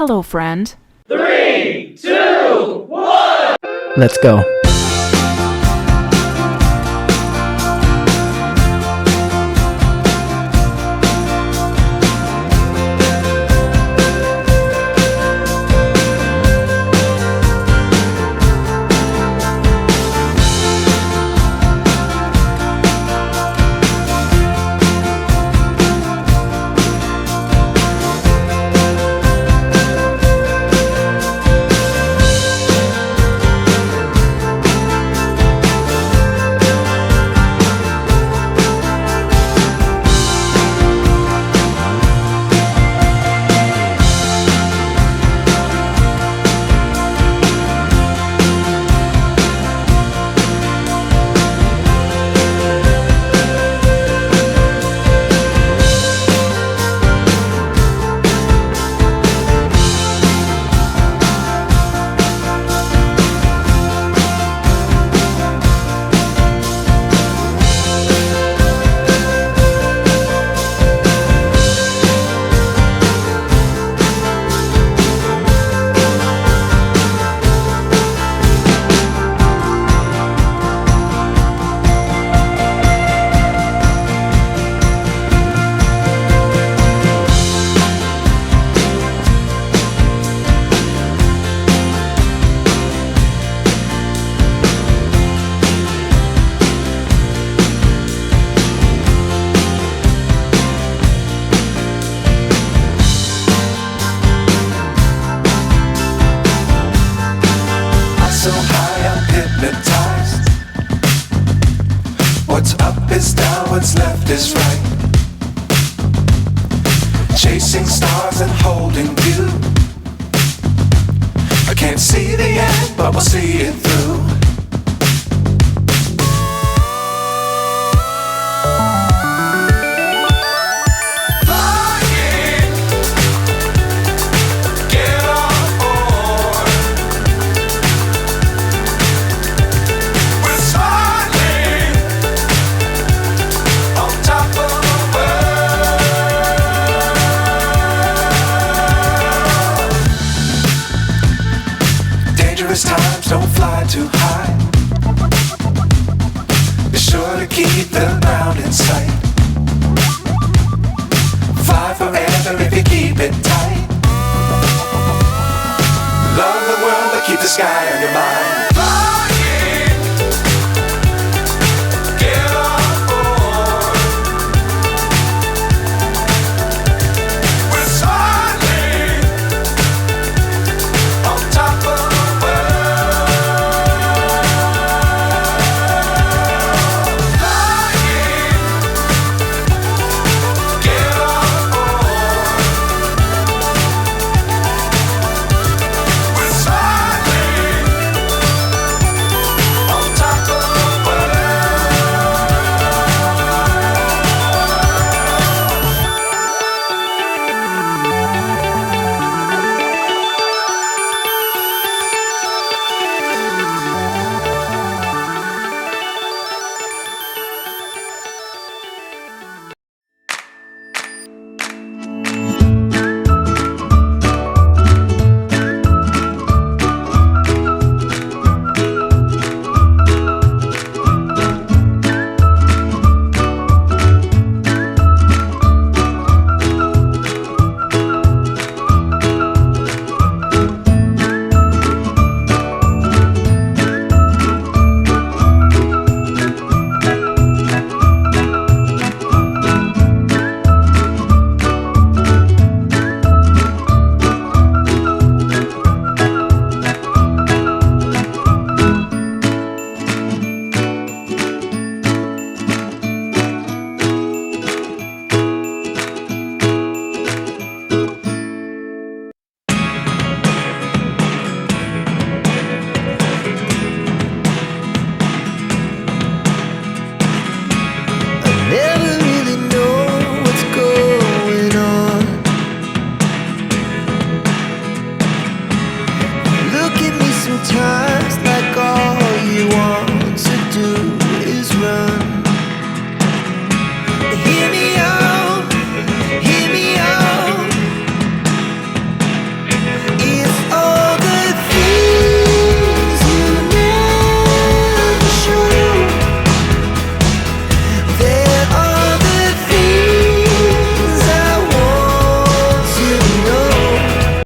hello, friend. 3, 2, 1. Let's go. So high I'm hypnotized. What's up is down, what's left is right. Chasing stars and holding you. I can't see the end, but we'll see it through. Dangerous times, don't fly too high. Be sure to keep the ground in sight. Fly forever if you keep it tight. Love the world, but keep the sky on your mind.